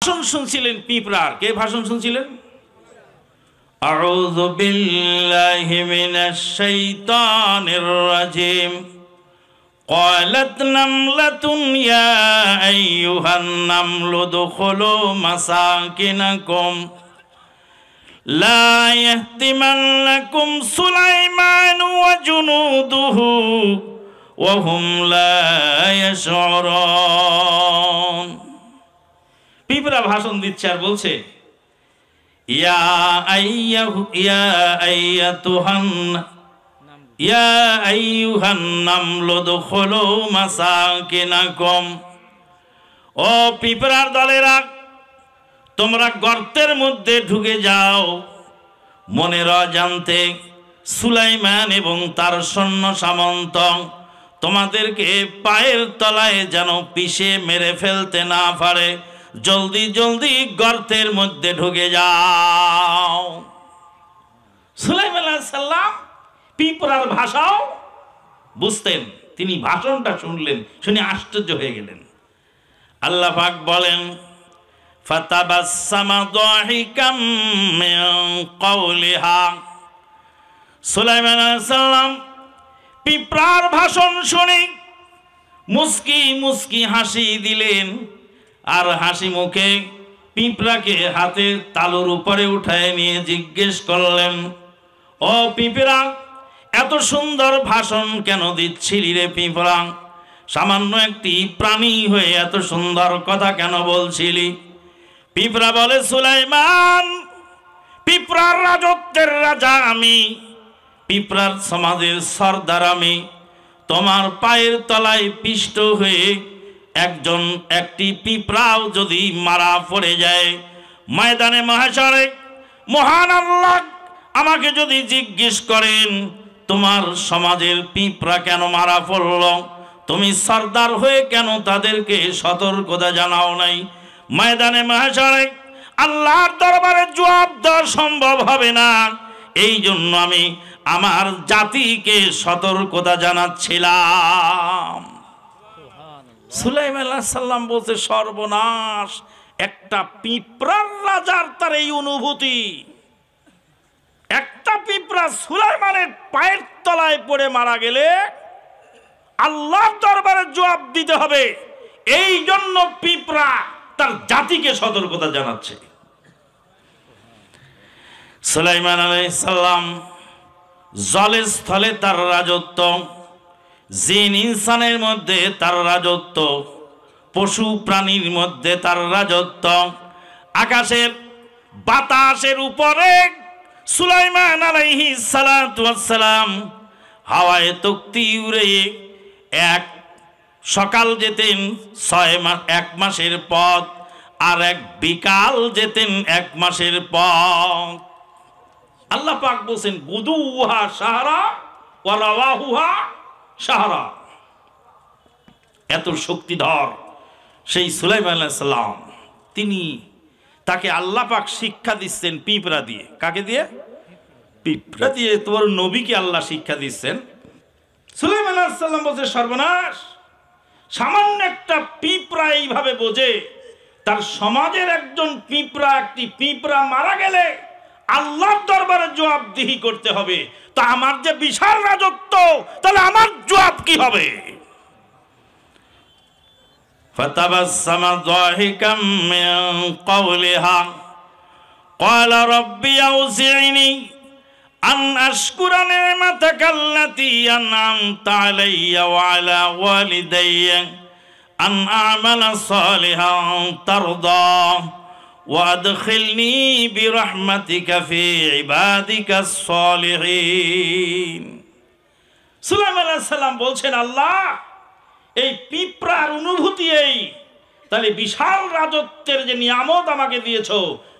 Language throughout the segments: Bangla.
ভাষণ শুনছিলেন পিঁপড়ার। কে ভাষণ শুনছিলেন? আউযু বিল্লাহি মিনাশ শাইতানির রাজিম। قالت نملة يا أيها النمل ادخلوا مساكنكم لا يهتمنكم سليمان وجنوده وهم لا يشعرون। পিঁপড়া ভাষণ দিচ্ছে আর বলছে, ইয়া আইয়ুহান নামলু উদখুলু মাসাকিনাকুম। ও পিঁপড়ার দলেরা, তোমরা গর্তের মধ্যে ঢুকে যাও। মনের অজান্তে সুলাইমান এবং তার সৈন্য সামন্ত তোমাদেরকে পায়ের তলায় যেন পিষে মেরে ফেলতে না পারে, জলদি জলদি গর্তের মধ্যে ঢুকে যাও। সুলাইমান আলাইহিস সালাম পিঁপড়ার ভাষাও বুঝতেন। তিনি ভাষণটা শুনলেন, শুনে আশ্চর্য হয়ে গেলেন। আল্লাহ পাক বলেন, ফাতাবাসসামা দাহিকাম মিন কওলিহা। সুলাইমান আলাইহিস সালাম পিঁপড়ার ভাষণ শুনে মুস্কি মুস্কি হাসি দিলেন, আর হাসি মুখে পিঁপড়াকে হাতের তালুর উপরে উঠায় নিয়ে জিজ্ঞেস করলেন, ও পিঁপড়া, এত সুন্দর ভাষণ কেন দিচ্ছিলি রে পিঁপড়া? সামান্য একটি প্রাণী হয়ে এত সুন্দর কথা কেন বলছিলি? পিঁপড়া বলে, সুলাইমান, পিঁপড়ার রাজত্বের রাজা আমি, পিঁপড়ার সমাজের সর্দার আমি। তোমার পায়ের তলায় পিষ্ট হয়ে একটি পিঁপড়াও যদি মারা পড়ে যায়, ময়দানে মহাশরে মহান আল্লাহ আমাকে যদি জিজ্ঞেস করেন, তোমার সমাজের পিঁপড়া কেন মারা পড়ল, তুমি সর্দার হয়ে কেন তাদেরকে সতর্কতা জানাও নাই, ময়দানে মহাশরে আল্লাহর দরবারে জবাব দেওয়া সম্ভব হবে না। এই জন্য আমি আমার জাতিকে সতর্কতা জানাচ্ছিলাম। সুলাইমান আলাইহিস সালাম বলতে, সর্বনাশ, একটা পিঁপড়ার রাজার তার এই অনুভূতি, একটা পিঁপড়া সুলাইমানের পায়ের তলায় পড়ে মারা গেলে আল্লাহর দরবারে জবাব দিতে হবে, এই জন্য পিঁপড়া তার জাতিকে সতর্কতা জানাচ্ছে। সুলাইমান আলাইহিস সালাম জলে স্থলে তার রাজত্ব, জিন ইনসানের মধ্যে তার রাজত্ব, পশু প্রাণীর মধ্যে তার রাজত্ব, আকাশের বাতাসের উপরে সুলাইমান আলাইহিস সালাতু ওয়াস সালাম হাওয়ায় তক্তি উড়ে এক সকাল যেতেন 6 মাস, 1 মাসের পথ, আর এক বিকাল যেতেন 1 মাসের পথ। আল্লাহ পাক বলছেন, গুদুহা সাহারা ওয়া রাওয়াহুহা সাহারা। এত শক্তিধর সেই সুলাইমান আলাইহিস সালাম, তাকে আল্লাহ পাক শিক্ষা দিচ্ছেন পিঁপড়া দিয়ে। কাকে দিয়ে? পিঁপড়া দিয়ে। তোমার নবীকে আল্লাহ শিক্ষা দিচ্ছেন। সুলাইমান আলাইহিস সালাম বলছে, সর্বনাশ, সামান্য একটা পিঁপড়া এইভাবে বোঝে, তার সমাজের একজন পিঁপড়া, একটি পিঁপড়া মারা গেলে আল্লাহর দরবারে জবাবদিহি করতে হবে, তা আমার যে বিশাল রাজত্ব, তাহলে আমার জবাব কি হবে? ফাতাবাসসামা দাহিকাম মিন কওলিহা ক্বালা রাব্বি আউজি'নি আন আশকুরা নি'মাতাকাল্লাতী আন'আমতা আলাইয়া ওয়া আলা ওয়ালিদাইয়া আন আ'মালা সালিহান তারদা ওয়াদখিলনি বিরহমাতিকা ফি ইবাদিকাস সালিহিন। সুলাইমান আলাইহিস সালাম বলছেন, আল্লাহ, এই পিঁপড়ার অনুভূতি এই, তাহলে বিশাল রাজত্বের যে নিয়ামত আমাকে দিয়েছো,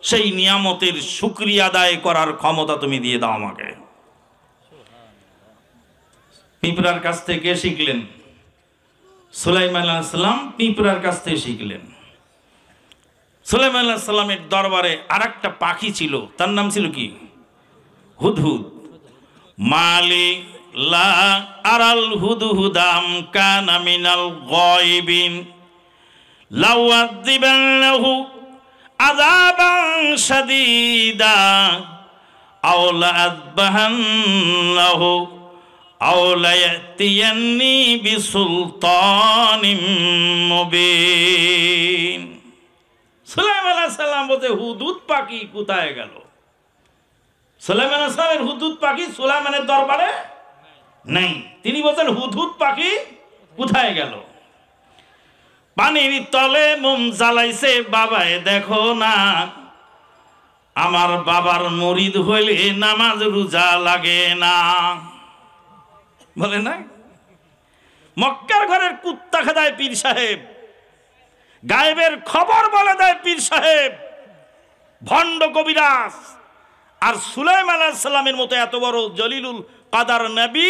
সেই নিয়ামতের শুকরিয়া আদায় করার ক্ষমতা তুমি দিয়ে দাও আমাকে। পিঁপড়ার কাছ থেকে শিখলেন সুলাইমান আলাইহিস সালাম, পিঁপড়ার কাছ থেকে শিখলেন। সুলাইমান আলাইহিস সালামের দরবারে আরেকটা পাখি ছিল, তার নাম ছিল কি? হুদহুদ। মালি লা আরাল হুদহুদাম কানা মিনাল গায়বিন লাউআযিবান্নাহু আযাবান শাদীদা আও লাআযবাহান্নাহু আও লায়াতিয়ান্নি বিসুলতানিম মুবিন। সুলাইমান আলাইহিস সালাম বলতে হুদহুদ পাখি কোথায় গেল? সুলাইমান আলাইহিস সালামের হুদহুদ পাখি সুলাইমানের দরবারে নাই। তিনি বলছেন হুদহুদ পাখি কোথায় গেল? পানির তলে মোম জ্বালাইছে বাবায় দেখো না, আমার বাবার মুরিদ হইলে নামাজ রোজা লাগে না। বলে না, মক্কার ঘরের কুত্তা খেদায় পীর সাহেব, গায়েবের খবর বলে দেয় পীর সাহেব, ভণ্ড কবিরাজ। আর সুলাইমান আলাইহিস সালামের মতো এত বড় জলিলুল কাদার নবী,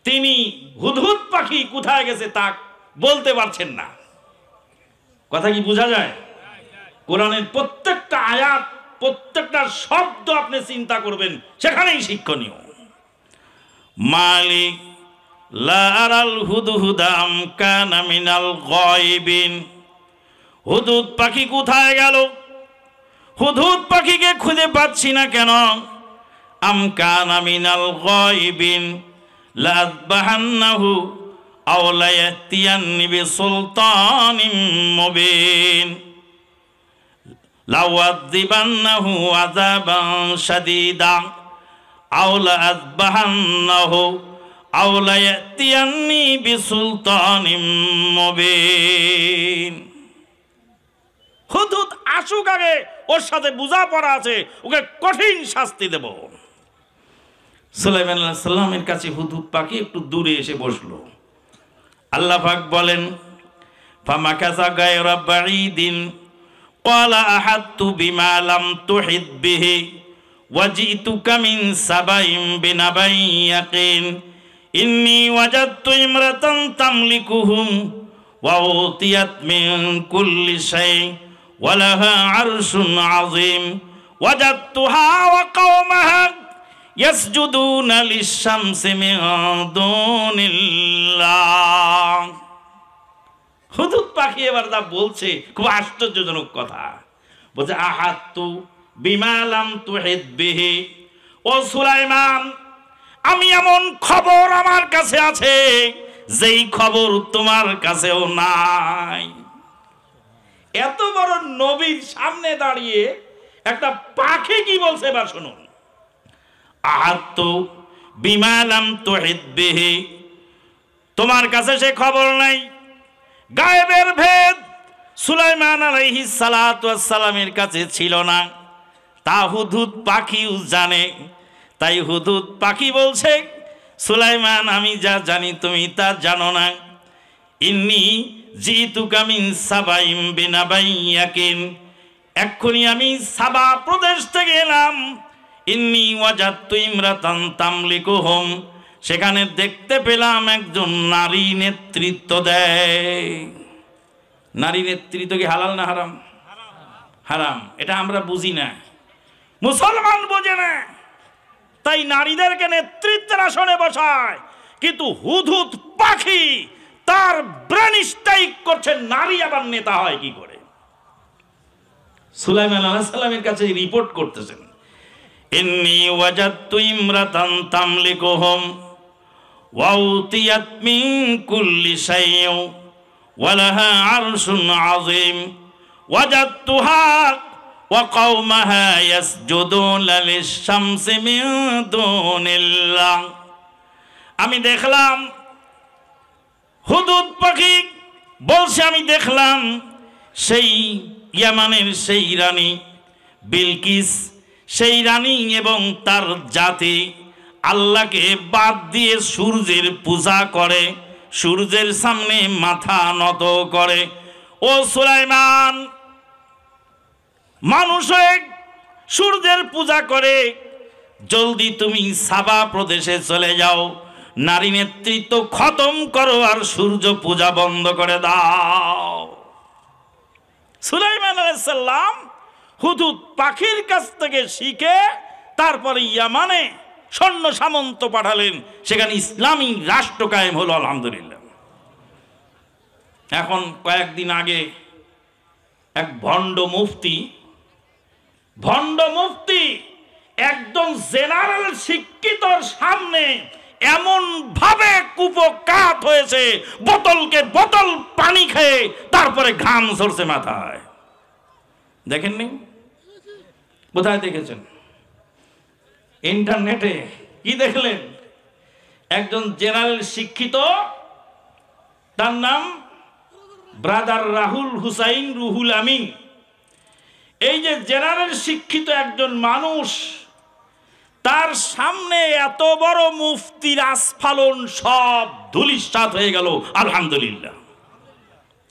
তিনি হুদহুদ পাখি কোথায় গেছে তা বলতে পারছেন না। কথা কি বোঝা যায়? কোরআনের প্রত্যেকটা আয়াত, প্রত্যেকটা শব্দ আপনি চিন্তা করবেন, সেখানেই শিক্ষণীয়। মালিক লা আরাল হুদহুদাম কানা মিনাল গায়বিন। হুদহুদ পাখি কোথায় গেল? হুদহুদ পাখিকে খুঁজে পাচ্ছি না কেন? আম কানা মিনাল গায়বিন লাযবাহান্নাহু আও লায়াতিয়ান্নি বিসুলতানিম মুবিন লাউযাযিবান্নাহু আযাবান শাদীদা আও লাআযবাহান্নাহু আও লায়াতিয়ান্নি বিসুলতানিম মুবিন। হুদহুদ আসুক আগে, ওর সাথে বোঝাপড়া আছে, ওকে কঠিন শাস্তি দেব। সুলাইমান আলাইহিস সালামের কাছে হুদহুদ পাখি একটু দূরে এসে বসলো। আল্লাহ পাক বলেন, ফামাকাসা গায়রা বাঈদিন ক্বালা আহাত্তু বিমা লাম তুহিত বিহি ওয়াজিতুকা মিন সাবাইন বিনাবাইন ইয়াকিন ইন্নী ওয়াজাদতু ইমরাতান তামলিকুহুম ওয়া উতিয়াত মিন কুল্লি শাই ওয়া লাহা আরশুন আযীম ওয়াজাদতুহা ওয়া কওমাহা ইয়াসজুদুনা লিশ-শামসি মিন দুনিল্লাহ। হুদহুদ পাখি এবার যা বলছে খুব আশ্চর্যজনক কথা। বলছে আহাত্তু বিমা লাম তুহিত বিহি, ও সুলাইমান, আমি এমন খবর আমার কাছে আছে যেই খবর তোমার কাছেও নাই। এত বড় নবীর সামনে দাঁড়িয়ে একটা পাখি কি বলছে এবার শুনুন। আহাত্তু বিমা লাম তুহিত বিহি, তোমার কাছে সে খবর নাই। গায়েবের ভেদ সুলাইমান আলাইহিস সালাতু ওয়াস সালামের কাছে ছিল না, তা হুদহুদ পাখিও জানে। তাই হুদহুদ পাখি বলছে, সুলাইমান, আমি যা জানি তুমি তা জানো না। ইন্নী জিতুকা মিন সাবাইন বিনাবাইন ইয়াকিন, এক্ষুনি আমি সাবা প্রদেশ থেকে এলাম। ইন্নী ওয়াজাদতু ইমরাতান তামলিকুহুম, সেখানে দেখতে পেলাম একজন নারী নেতৃত্ব দেয়। নারী নেতৃত্ব কি হালাল না হারাম? হারাম। এটা আমরা বুঝি না, মুসলমান বোঝে না, তাই নারীদেরকে নেতৃত্বের আসনে বসায়। কিন্তু হুদহুদ পাখি তার ব্রেন স্ট্রাইক করছে, নারী আবার নেতা হয় কি করে। সুলাইমান আলাইহিস সালামের কাছে রিপোর্ট করতেছেন, ইন্নী ওয়াজাদতু ইমরাতান তামলিকুহুম ওয়া উতিয়াত মিন কুল্লি শাইইন ওয়া লাহা আরশুন আযীম ওয়াজাদতুহা ওয়া কওমাহা ইয়াসজুদুনা লিশ-শামসি মিন দুনিল্লাহ। আমি দেখলাম, হুদহুদ পাখি বলছে, আমি দেখলাম সেই ইয়ামানের সেই রানী বিলকিস, সেই রানী এবং তার জাতি আল্লাহকে বাদ দিয়ে সূর্যের পূজা করে, সূর্যের সামনে মাথা নত করে। ও সুলাইমান, মানুষ সূর্যের পূজা করে, জলদি তুমি সাবা প্রদেশে চলে যাও, নারী নেতৃত্ব খতম করো আর সূর্য পূজা বন্ধ করে দাও। সুলাইমান আলাইহিস সালাম হুদহুদ পাখির কাছ থেকে শিখে তারপরে ইয়ামানে সৈন্য সামন্ত পাঠালেন, সেখানে ইসলামী রাষ্ট্র কায়েম হলো, আলহামদুলিল্লাহ। এখন কয়েকদিন আগে এক ভণ্ড মুফতি একদম জেনারেল শিক্ষিতর সামনে এমন ভাবে কুপকাত হয়েছে, বোতলকে বোতল পানি খেয়ে তারপরে ঘাম ঝরছে মাথায়। দেখেননি? কোথায় দেখেছেন? ইন্টারনেটে। কি দেখলেন? একজন জেনারেল শিক্ষিত, তার নাম ব্রাদার রাহুল হুসাইন রুহুল আমিন। এই যে জেনারেল শিক্ষিত একজন মানুষ, তার সামনে এত বড় মুফতির আস্ফালন সব ধূলিসাৎ হয়ে গেল। আলহামদুলিল্লাহ।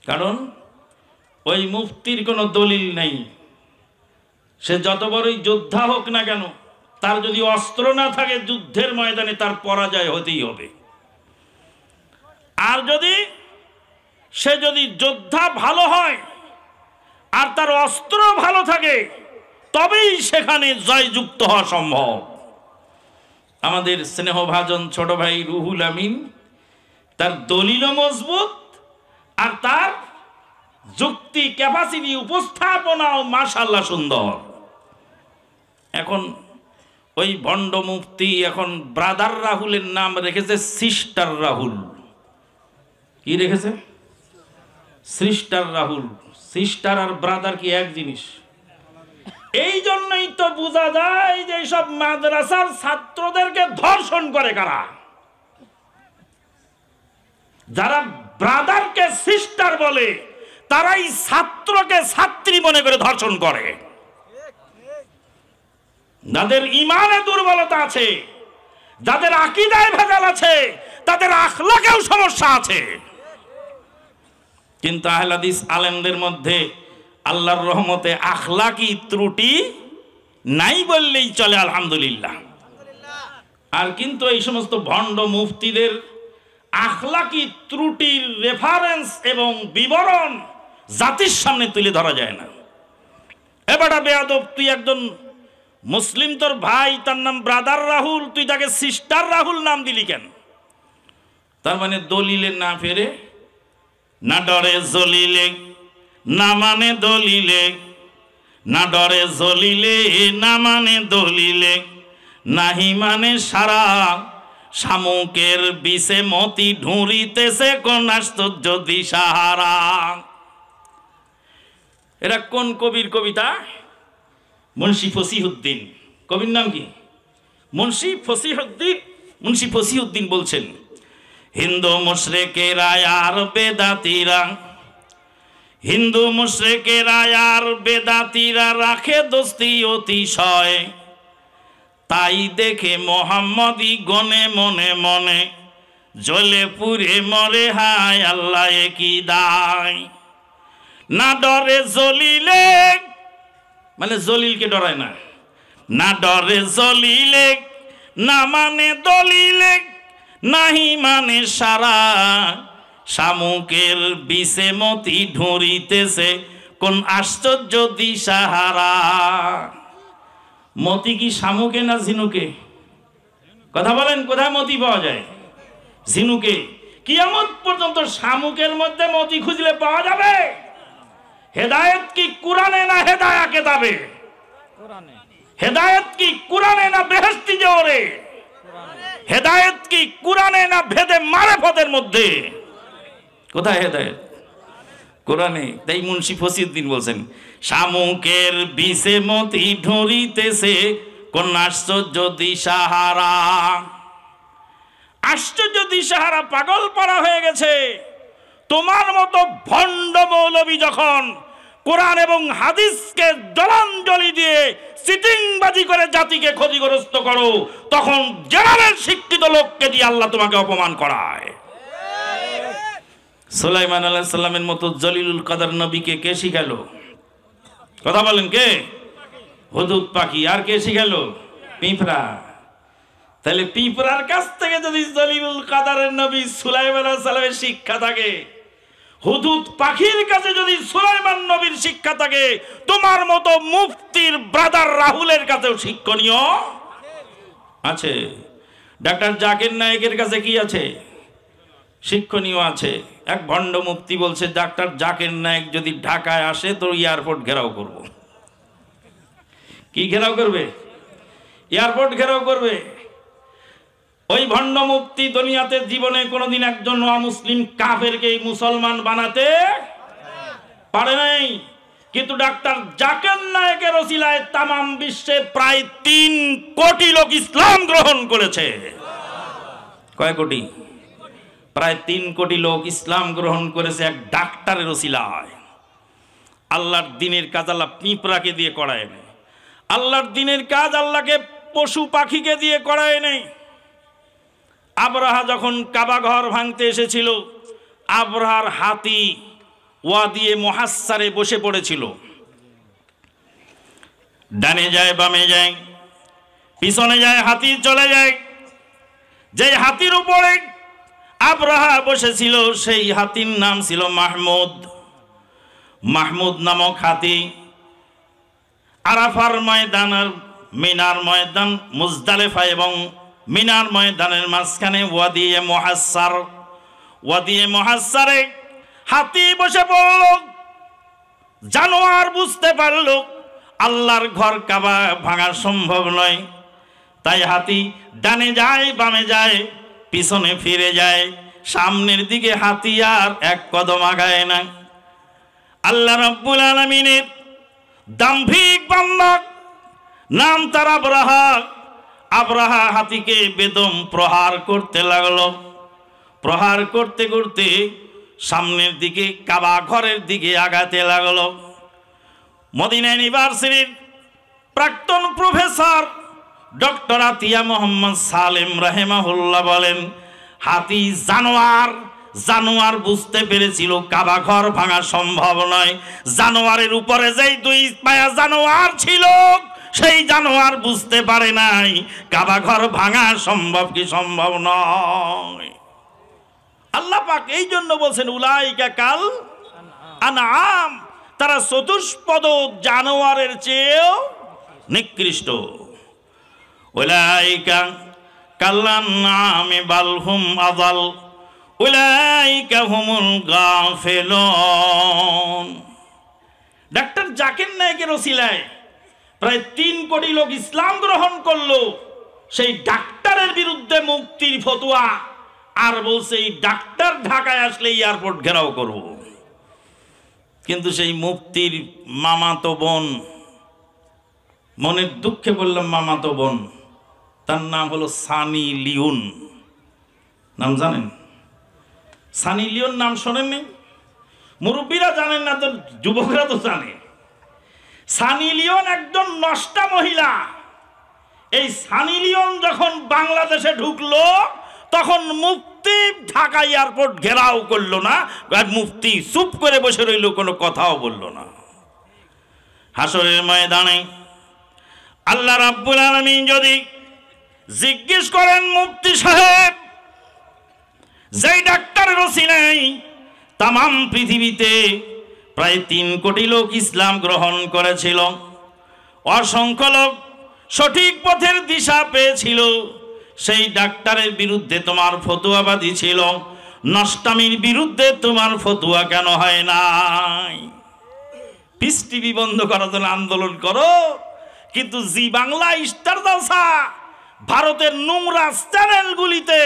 কারণ ওই মুফতির কোনো দলিল নেই। সে যত বড়ই যোদ্ধা হোক না কেন, তার যদি অস্ত্র না থাকে যুদ্ধের ময়দানে তার পরাজয় হতেই হবে। আর সে যদি যোদ্ধা ভালো হয় আর তার অস্ত্র ভালো থাকে, তবেই সেখানে জয়যুক্ত হওয়া সম্ভব। আমাদের স্নেহভাজন ছোট ভাই রুহুল আমিন, তার দলিলও মজবুত আর তার যুক্তি ক্যাপাসিটি উপস্থাপনাও মাশাআল্লাহ সুন্দর। এখন ওই ভণ্ড মুফতি এখন ব্রাদার রাহুলের নাম রেখেছে সিস্টার রাহুল। কি রেখেছে? সিস্টার রাহুল। সিস্টার আর ব্রাদার কি এক জিনিস? এই জন্যই তো বোঝা যায় যে সব মাদ্রাসার ছাত্রদেরকে ধর্ষণ করে কারা। যারা ব্রাদারকে সিস্টার বলে তারাই ছাত্রকে ছাত্রী মনে করে ধর্ষণ করে। যাদের ইমানে দুর্বলতা আছে, যাদের আকীদায় ভেজাল আছে, তাদের আখলাকেও সমস্যা আছে। কিন্তু আহলে হাদিস আলেমদের মধ্যে আল্লাহর রহমতে আখলাকি ত্রুটি নাই বললেই চলে, আলহামদুলিল্লাহ। আর কিন্তু এই সমস্ত ভণ্ড মুফতিদের আখলাকি ত্রুটির রেফারেন্স এবং বিবরণ জাতির সামনে তুলে ধরা যায় না। এবারে বেয়াদব, তুই একজন মুসলিম, তোর ভাই, তার নাম ব্রাদার রাহুল, তুই তাকে সিস্টার রাহুল নাম দিলি কেন? তার মানে দলিলে না ফেরে, না ডরে জলিলে, না মানে দলিলে, না ডরে জলিলে, না মানে দলিলে, নাহি মানে সারা শামুকের বিষে মতি ঢুঁড়িতেছে কোন আশ্চর্য দিশাহারা। এরা কোন কবির কবিতা? মুন্সি ফসিহুদ্দিন। কবির নাম কি? মুন্সি ফসিহুদ্দিন। মুন্সি ফসিহুদ্দিন বলছেন, হিন্দু মুশরিকেরা আর বেদাতীরা, হিন্দু মুশরিকেরা আর বেদাতীরা রাখে দোস্তি অতিশয়, তাই দেখে মোহাম্মদী গনে মনে মনে জ্বলে পুড়ে মরে হায় আল্লাহ কি দায়। না ডরে জলিলে, মানে জলিলকে ডরায় না, না ডরে জলিলে, না মানে দলিলে, নাহি মানে সারা শামুকের বিষে মতি ঢুঁড়িতেছে কোন আশ্চর্য দিশাহারা। মতি কি শামুকে না ঝিনুকে? কথা বলেন, কোথায় মতি পাওয়া যায়? ঝিনুকে। কিয়ামত পর্যন্ত শামুকের মধ্যে মতি খুঁজলে পাওয়া যাবে? হেদায়েত কি কুরআনে না হেদায়া কিতাবে? কুরআনে। হেদায়েত কি কুরআনে না বেহেশতি জোরে? হেদায়েত কি কুরআনে না ভেদে মারিফতের মধ্যে? কোথায় হেদায়েত? কোরআনে। তাই মুন্সি ফসিউদ্দিন বলছেন, শামুকের বিষে মতি ঢুঁড়িতেছে কোন আশ্চর্য দিশাহারা। আশ্চর্য দিশাহারা পাগল পারা হয়ে গেছে। তোমার মতো ভণ্ড মৌলবী যখন কোরআন এবং হাদিসকে জলাঞ্জলি দিয়ে চিটিংবাজি করে জাতিকে ক্ষতিগ্রস্ত করো, তখন জেনারেল শিক্ষিত লোককে দিয়ে আল্লাহ তোমাকে অপমান করায়। সুলাইমান আলাইহিস সালামের মতো জলিলুল কদর নবীকে কে শিখালো? কথা বলেন, কে? হুদুদ পাখি। আর কে শিখালো? পিঁপড়া। তাহলে পিঁপড়ার কাছ থেকে যদি জলিলুল কদরের নবী সুলাইমান আলাইহিস সালামের শিক্ষা থাকে, হুদুদ পাখির কাছে যদি সুলাইমান নবীর শিক্ষা থাকে, তোমার মতো মুফতির ব্রাদার রাহুলের কাছেও শিক্ষণীয় আছে। ডাক্তার জাকির নায়েকের কাছে কি আছে? শিক্ষণীয় আছে। এক ভণ্ড মুফতি বলছে, ডাক্তার জাকির নায়েক যদি ঢাকায় আসে তো এয়ারপোর্ট ঘেরাও করব। কি ঘেরাও করবে? এয়ারপোর্ট ঘেরাও করবে। ওই ভণ্ড মুফতি দুনিয়াতে জীবনে কোনোদিন একজন অমুসলিম কাফেরকে মুসলমান বানাতে পারে নাই, কিন্তু ডাক্তার জাকির নায়েকের ওসিলায় তামাম বিশ্বে প্রায় 3 কোটি লোক ইসলাম গ্রহণ করেছে। কয় কোটি? প্রায় 3 কোটি লোক ইসলাম গ্রহণ করেছে এক ডাক্তারের ওসিলায়। আল্লাহর দিনের কাজ আল্লাহ পিঁপড়াকে দিয়ে করায় নেই, আল্লাহর দিনের কাজ আল্লাহকে পশু পাখিকে দিয়ে করায় নেই। আবরাহা যখন কাবা ঘর ভাঙতে এসেছিল, আবরাহার হাতি ওয়াদিয়ে মুহাসসারে বসে পড়েছিল। ডানে যায়, বামে যায়, পিছনে যায়, হাতি চলে যায়। যেই হাতির উপরে আবরাহা বসেছিল সেই হাতির নাম ছিল মাহমুদ। মাহমুদ নামক হাতি আরাফার ময়দান আর মিনার ময়দান, মুজদালিফা এবং মিনার ময়দানের মাঝখানে ওয়াদিয়ে মুহাসসার, ওয়াদিয়ে মুহাসসারে হাতি বসে পড়ল। জানোয়ার বুঝতে পারল আল্লাহর ঘর কাবা ভাঙা সম্ভব নয়, তাই হাতি ডানে যায়, বামে যায়, পিছনে ফিরে যায়, সামনের দিকে হাতি আর এক কদম আগায় না। আল্লাহ রাব্বুল আলামিনের দাম্ভিক বান্দা, নাম তার আবরাহা। আবরাহা হাতিকে বেদম প্রহার করতে লাগলো। প্রহার করতে করতে সামনের দিকে কাবা ঘরের দিকে আগাতে লাগলো। মদিনা ইউনিভার্সিটির প্রাক্তন প্রফেসর ডক্টর আতিয়া মোহাম্মদ সালেম রাহেমাহুল্লাহ বলেন, হাতি জানোয়ার, জানোয়ার বুঝতে পেরেছিল কাবা ঘর ভাঙা সম্ভব নয়। জানোয়ারের উপরে যেই 2 পায়া জানোয়ার ছিল, সেই জানোয়ার বুঝতে পারে নাই কাবা ঘর ভাঙা সম্ভব কি সম্ভব নয়। আল্লাহ পাক এই জন্য বলছেন, উলাইকা কাল আনআম, তারা চতুষ্পদ জানোয়ারের চেয়েও নিকৃষ্ট। উলাইকা কাল আনআমি বাল হুম আযাল উলাইকা হুমুল গাফিলুন। ডাক্তার জাকির নায়েকের ওসিলায় প্রায় 3 কোটি লোক ইসলাম গ্রহণ করলো। সেই ডাক্তারের বিরুদ্ধে মুফতির ফতোয়া, আর বলছে এই ডাক্তার ঢাকায় আসলে এয়ারপোর্ট ঘেরাও করব। কিন্তু সেই মুফতির মামাতো বোন, মনের দুঃখে বললাম মামাতো বোন, তার নাম হলো সানি লিওন। নাম জানেন? সানি লিওন নাম শোনেননি? মুরব্বীরা জানেন না তো যুবকরা তো জানে। সানি লিওন একজন নষ্টা মহিলা। এই সানি লিওন যখন বাংলাদেশে ঢুকলো তখন মুফতি ঢাকা এয়ারপোর্ট ঘেরাও করলো না, আর মুফতি চুপ করে বসে রইল, কোনো কথাও বলল না। হাসরের ময়দানে আল্লাহ রাব্বুল আলামিন যদি জিজ্ঞেস করেন, মুফতি সাহেব, যেই ডাক্তারের ওসিলায় তামাম পৃথিবীতে প্রায় 3 কোটি লোক ইসলাম গ্রহণ করেছিল, অসংখ্য লোক সঠিক পথের দিশা পেয়েছিল, সেই ডাক্তারের বিরুদ্ধে তোমার ফতোয়াবাদী ছিল, নষ্টামির বিরুদ্ধে তোমার ফতোয়া কেন হয় নাই? পিস টিভি বন্ধ করার জন্য আন্দোলন করো, কিন্তু জি বাংলা, স্টার জলসা, ভারতের নোংরা চ্যানেলগুলিতে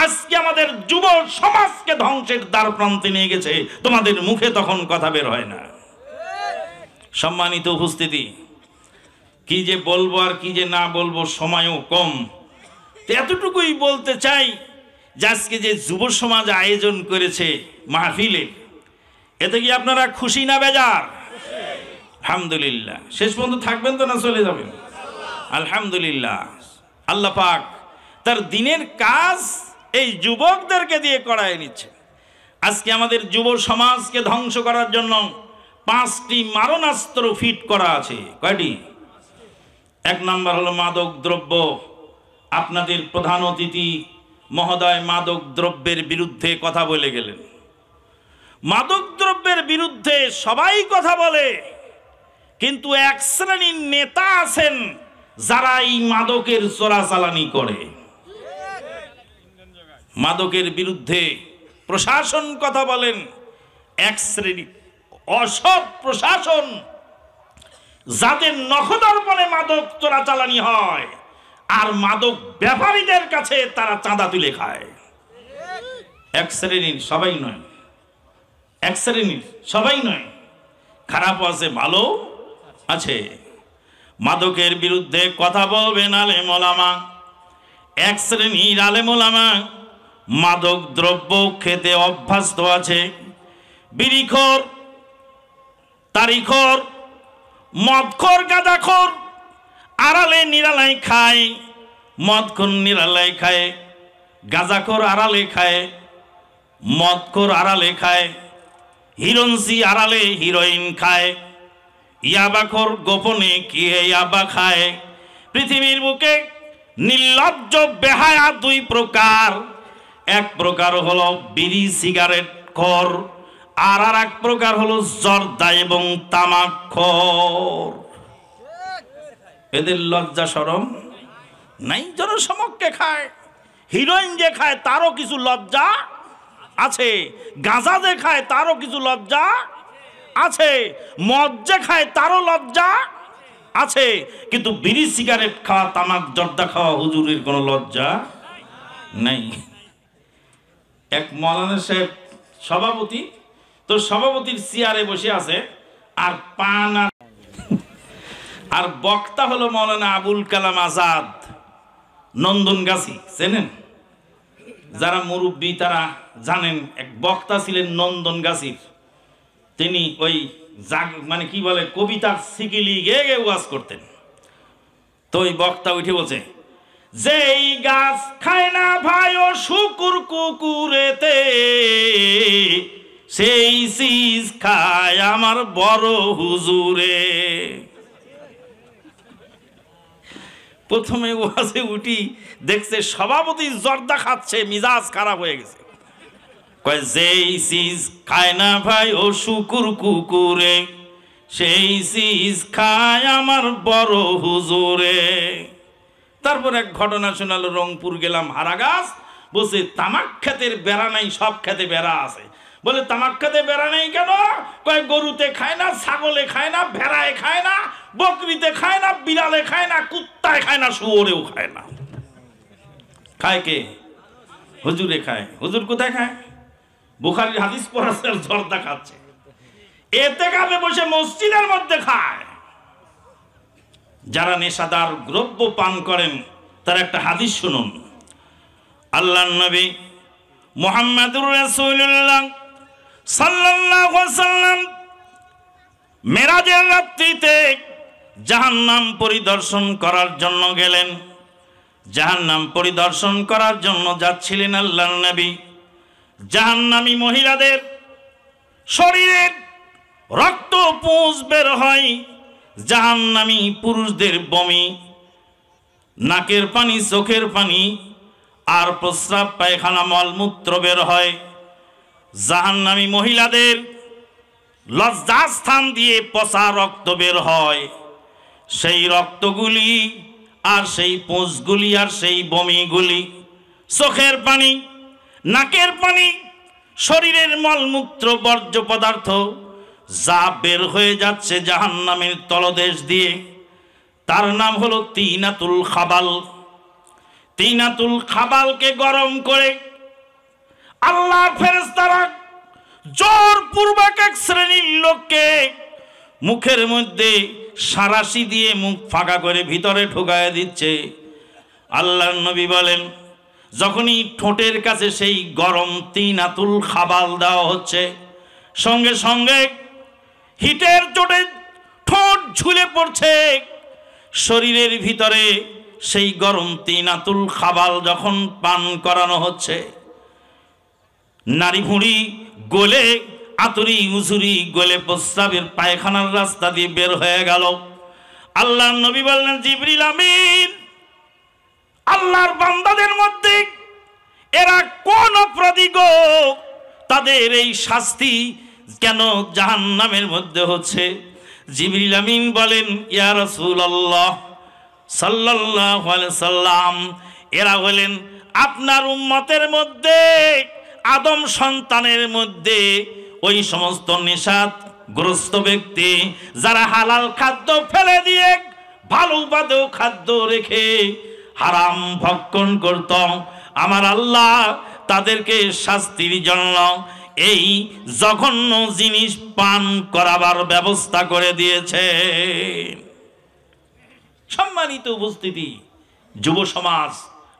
আজকে আমাদের যুব সমাজকে ধ্বংসের দ্বার প্রান্তে নিয়ে গেছে, তোমাদের মুখে তখন কথা বের হয় না। সম্মানিত উপস্থিতি, কি যে বলবো আর কি যে না বলবো, সময়ও কম। এতটুকুই বলতে চাই যে আজকে যে যুব সমাজ আয়োজন করেছে মাহফিলে, এতে কি আপনারা খুশি না বেজার? আলহামদুলিল্লাহ। শেষ পর্যন্ত থাকবেন তো না চলে যাবেন? আলহামদুলিল্লাহ। আল্লাহ পাক তার দিনের কাজ এই যুবকদেরকে দিয়ে করায় নিচ্ছে। আজকে আমাদের যুব সমাজকে ধ্বংস করার জন্য 5টি মারণাস্ত্র ফিট করা আছে। কয়টি? 1 নম্বর হলো মাদক দ্রব্য। আপনাদের প্রধান অতিথি মহোদয় মাদক দ্রব্যের বিরুদ্ধে কথা বলে গেলেন। মাদক দ্রব্যের বিরুদ্ধে সবাই কথা বলে, কিন্তু এক শ্রেণীর নেতা আছেন যারা এই মাদকের চোরাচালানি করে। মাদকের বিরুদ্ধে প্রশাসন কথা বলেন, এক শ্রেণী অসৎ প্রশাসন যাদের নখদর্পণে মাদক চোরাচালানি হয় আর মাদক ব্যাপারীদের কাছে তারা চাঁদা তুলে খায়। এক শ্রেণীর, সবাই নয়, এক শ্রেণীর সবাই নয়, খারাপ আছে ভালো আছে। মাদকের বিরুদ্ধে কথা বলবেন আলেম ওলামা। এক শ্রেণীর আলেম ওলামা মাদক দ্রব্য খেতে অভ্যস্ত আছে। বিড়িখোর, তারিখোর, মদখোর, গাঁজাখোর আড়ালে নিরালায় খায়, মদখোর নিরালায় খায়, গাঁজাখোর আড়ালে খায়, মদখোর আড়ালে খায়, হিরোইনসি আড়ালে হিরোইন খায়, ইয়াবাখোর গোপনে কি ইয়াবা খায়। পৃথিবীর বুকে নির্লজ্জ বেহায়া দুই প্রকার। এক প্রকার হলো বিড়ি সিগারেট খোর, আর এক প্রকার হলো জর্দা এবং তামাক খোর। এদের লজ্জা শরম নাই। জনসমক্ষে খায়। হিরোইন যে খায় তারও কিছু লজ্জা আছে, গাঁজা যে খায় তারও কিছু লজ্জা আছে, মদ যে খায় তারও লজ্জা আছে, কিন্তু বিড়ি সিগারেট খাওয়া, তামাক জর্দা খাওয়া হুজুরের কোনো লজ্জা নাই। এক মৌলানা সাহেব সভাপতি, তো সভাপতির চেয়ারে বসে আছে আর পান আর বক্তা হলো মৌলানা আবুল কালাম আজাদ নন্দনগাছি। চেনেন? যারা মুরব্বী তারা জানেন, এক বক্তা ছিলেন নন্দনগাছির। তিনি ওই মানে কি বলে কবিতার সিকিলি গেয়ে গেয়ে ওয়াজ করতেন। তো ওই বক্তা উঠে বলছে, যেই গাছ খায় না ভাই ও শুকুর কুকুরেতে, সেই চিজ খায় আমার বড় হুজুরে। প্রথমে ওয়াজে উঠি দেখছে সভাপতি জর্দা খাচ্ছে, মিজাজ খারাপ হয়ে গেছে। কয় যেই চিজ খায় না ভাই ও শুকুর কুকুরে, সেই চিজ খায় আমার বড় হুজুরে। তারপর এক ঘটনা শোনালো, রংপুর গেলাম, হারাগাছ। বলছে তামাক খেতের বেড়া নাই, সব খেতে বেড়া আছে। বলে তামাক খেতে বেড়া নেই কেন? কয় গরুতে খায় না, ছাগলে খায় না, ভেড়ায় খায় না, বকরিতে খায় না, বিড়ালে খায় না, কুত্তায় খায় না, শুয়োরেও খায় না। খায় কে? হুজুরে খায়। হুজুর কোথায় খায়? বুখারীর হাদিস পড়াচ্ছে, জর্দা খাচ্ছে। এতে কাবে বসে মসজিদের মধ্যে খায়। যারা নেশাদার দ্রব্য পান করেন তার একটা হাদিস শুনুন। আল্লাহর নবী মুহাম্মদুর রাসূলুল্লাহ সাল্লাল্লাহু আলাইহি ওয়াসাল্লাম মেরাজের রাত্রিতে জাহান্নাম পরিদর্শন করার জন্য গেলেন। জাহান্নাম পরিদর্শন করার জন্য যাচ্ছিলেন আল্লাহর নবী। জাহান্নামী মহিলাদের শরীরের রক্ত পুঁজ বের হয়, জাহান্নামী পুরুষদের বমি, নাকের পানি, চোখের পানি আর প্রস্রাব পায়খানা মলমূত্র বের হয়। জাহান্নামী মহিলাদের লজ্জাস্থান দিয়ে পচা রক্ত বের হয়। সেই রক্তগুলি আর সেই পুঁজগুলি আর সেই বমিগুলি, চোখের পানি, নাকের পানি, শরীরের মলমূত্র, বর্জ্য পদার্থ যা বের হয়ে যাচ্ছে জাহান্নামের তলদেশ দিয়ে, তার নাম হলো তিনাতুল খাবাল। তিনাতুল খাবালকে গরম করে আল্লাহর ফেরেশতারা জোরপূর্বক এক শ্রেণীর লোককে মুখের মধ্যে সারাশি দিয়ে মুখ ফাঁকা করে ভিতরে ঢোকায় দিচ্ছে। আল্লাহর নবী বলেন, যখনই ঠোঁটের কাছে সেই গরম তিনাতুল খাবাল দেওয়া হচ্ছে, সঙ্গে সঙ্গে হিটের চোটে ঠোঁট ঝুলে পড়ছে। শরীরের ভিতরে সেই গরম তিনাতুল খাবাল যখন পান করানো হচ্ছে, নারী ভুঁড়ি গলে, আতুরি উজুরি গলে প্রস্রাবের পায়খানার রাস্তা দিয়ে বের হয়ে গেল। আল্লাহর নবী বললেন, জিবরিল আমিন, আল্লাহর বান্দাদের মধ্যে এরা কোন অপরাধী গো? তাদের এই শাস্তি কেন জাহান্নামের মধ্যে হচ্ছে? জিবরিল আমিন বলেন, ইয়া রাসূলুল্লাহ সাল্লাল্লাহু আলাইহি সাল্লাম, এরা হলেন আপনার উম্মতের মধ্যে আদম সন্তানের মধ্যে ওই সমস্ত নেশাগ্রস্ত ব্যক্তি যারা হালাল খাদ্য ফেলে দিয়ে ভালো বাদেও খাদ্য রেখে হারাম ভক্ষণ করত, আমার আল্লাহ তাদেরকে শাস্তির জন্য এই জঘন্য জিনিস পান করাবার ব্যবস্থা করে দিয়েছে। সম্মানিত উপস্থিতি, যুব সমাজ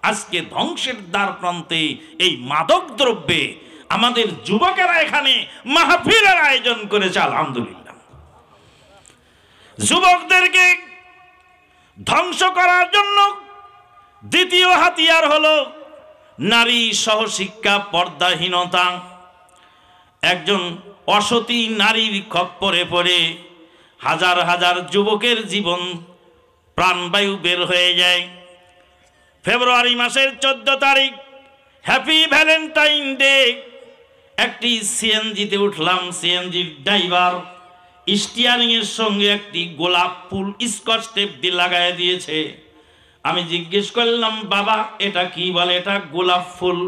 আজকে ধ্বংসের দ্বার প্রান্তে। এই মাদক দ্রব্যে আমাদের যুবকেরা এখানে মাহফিলের আয়োজন করেছে, আলহামদুলিল্লাহ। যুবকদেরকে ধ্বংস করার জন্য দ্বিতীয় হাতিয়ার হলো নারী সহশিক্ষা, পর্দাহীনতা। একজন অসতী নারীর খপ্পরে পড়ে হাজার হাজার যুবকের জীবন প্রাণবায়ু বের হয়ে যায়। ফেব্রুয়ারি মাসের 14 তারিখ হ্যাপি ভ্যালেন্টাইন ডে। একটি সিএনজিতে উঠলাম, সিএনজির ড্রাইভার স্টিয়ারিং এর সঙ্গে একটি গোলাপ ফুল স্কচ টেপ দিয়ে লাগায় দিয়েছে। আমি জিজ্ঞেস করলাম, বাবা এটা কি? বলে এটা গোলাপ ফুল।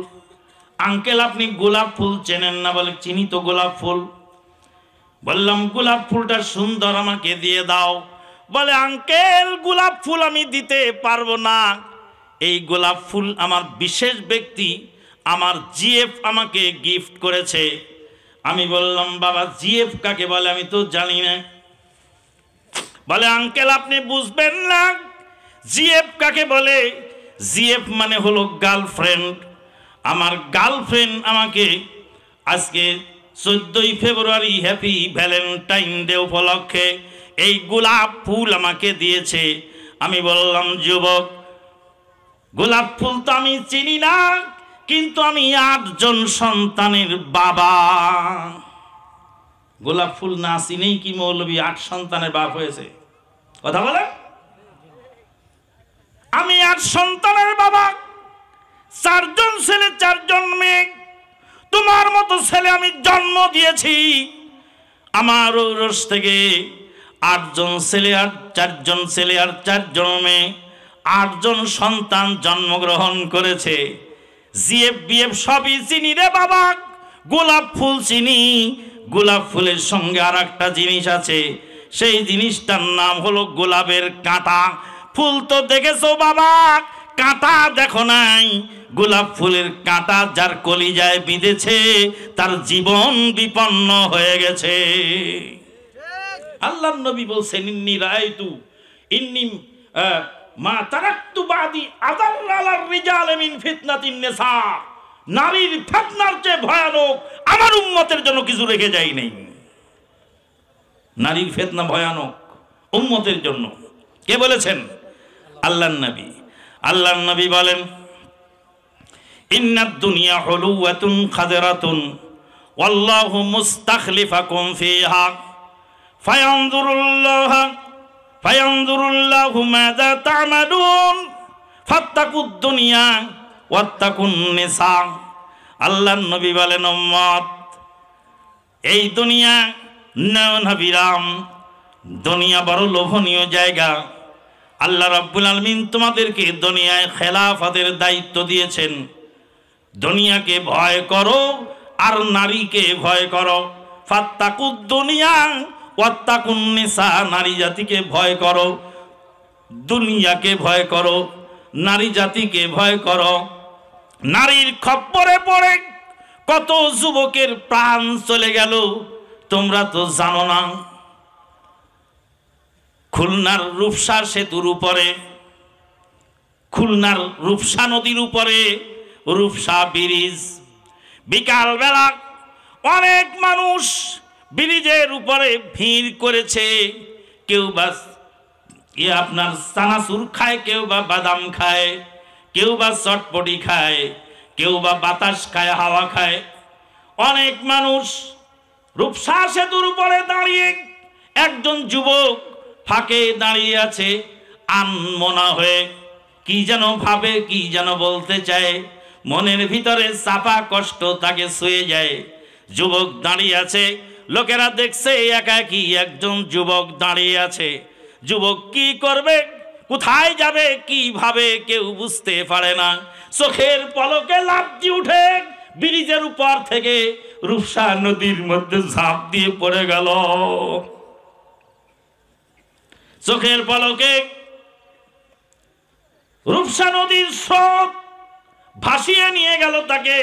আঙ্কেল আপনি গোলাপ ফুল চেনেন না? বলে চিনি তো গোলাপ ফুল। বললাম গোলাপ ফুলটা সুন্দর, আমাকে দিয়ে দাও। বলে আঙ্কেল গোলাপ ফুল আমি দিতে পারবো না, এই গোলাপ ফুল আমার বিশেষ ব্যক্তি আমার জিএফ আমাকে গিফট করেছে। আমি বললাম বাবা জিএফ কাকে বলে? আমি তো জানি না। বলে আঙ্কেল আপনি বুঝবেন না জিএফ কাকে বলে। জিএফ মানে হলো গার্লফ্রেন্ড। আমার গার্লফ্রেন্ড আমাকে আজকে 14 ফেব্রুয়ারি হ্যাপি ভ্যালেন্টাইন ডে উপলক্ষে এই গোলাপ ফুল আমাকে দিয়েছে। আমি বললাম যুবক গোলাপ ফুল তো আমি চিনি না, কিন্তু আমি 8 জন সন্তানের বাবা। গোলাপ ফুল না চিনেই কি মৌলবী 8 সন্তানের বাপ হয়েছে? কথা বলে। আমি 8 সন্তানের বাবা, 4 জন ছেলে 4 জন মেয়ে। তোমার মতো ছেলে আমি জন্ম দিয়েছি। আমার ঔরস থেকে 8 জন ছেলে আর 4 জন ছেলে আর 4 জন মেয়ে, 8 জন সন্তান জন্মগ্রহণ করেছে। জিএফ বিএফ সবই চিনি রে বাবা, গোলাপ ফুল চিনি। গোলাপ ফুলের সঙ্গে আর একটা জিনিস আছে, সেই জিনিসটার নাম হলো গোলাপের কাঁটা। ফুল তো দেখেছো বাবা, কাঁটা দেখো নাই। গোলাপ ফুলের কাঁটা যার কলিজায় বিঁধেছে তার জীবন বিপন্ন হয়ে গেছে। আল্লাহর নবী বলছেন ইন্নী রাআইতু ইন্নী মা তারাকতু বাদি আযাল্লালার রিজাল মিন ফিতনাতিন নিসা। নারীর ফিতনার চেয়ে ভয়ানক আমার উম্মতের জন্য কিছু রেখে যাই নাই। নারীর ফিতনা ভয়ানক উম্মতের জন্য। কে বলেছেন? আল্লাহর নবী। আল্লাহর নবী বলেন ইন্নাদ দুনিয়া হুলুওয়াতুন খাদিরাতুন ওয়াল্লাহু মুস্তাখলিফাকুম ফিহা ফায়ানজুরুল্লাহু মাযা তা'মালুন ফাত্তাকুদ দুনিয়া ওয়াত্তাকুন নিসা। আল্লাহর নবী বলেন উম্মত এই দুনিয়া নয়নবিরাম, দুনিয়া বড় লোভনীয় জায়গা। আল্লাহ রাব্বুল আলামিন তোমাদেরকে দুনিয়ায় খেলাফতের দায়িত্ব দিয়েছেন। দুনিয়াকে ভয় করো আর নারীকে ভয় করো। ফাত্তাকুদ দুনিয়া ওয়াত্তাকুন নিসা, নারী জাতিকে ভয় করো, দুনিয়াকে ভয় করো, নারী জাতিকে ভয় করো। নারীর খপ্পরে পড়ে কত যুবকের প্রাণ চলে গেল তোমরা তো জানো না। খুলনার রূপসা সেতুর উপরে, খুলনার রূপসা নদীর উপরে রূপসা ব্রিজ, বিকালবেলা অনেক মানুষ ব্রিজের উপরে ভিড় করেছে। কেউ বা আপনার চানাচুর খায়, কেউ বা বাদাম খায়, কেউ বা চটপটি খায়, কেউ বা বাতাস খায়, হাওয়া খায়। অনেক মানুষ রূপসা সেতুর উপরে দাঁড়িয়ে, একজন যুবক ফাঁকে দাঁড়িয়ে আছে আনমনা হয়ে, কি যেন ভাবে, কি যেন বলতে চায়। মনের ভিতরে চাপা কষ্ট তাকে ছুঁয়ে যায়। যুবক দাঁড়িয়ে আছে, লোকেরা দেখছে একাকী একজন যুবক দাঁড়িয়ে আছে। যুবক কি করবে, কোথায় যাবে, কিভাবে কেউ বুঝতে পারে না। চোখের পলকে লাফ দিয়ে উঠে ব্রিজের উপর থেকে রূপসা নদীর মধ্যে ঝাঁপ দিয়ে পড়ে গেল। চোখের পলকে রূপসা নদীর স্রোত ভাসিয়ে নিয়ে গেল তাকে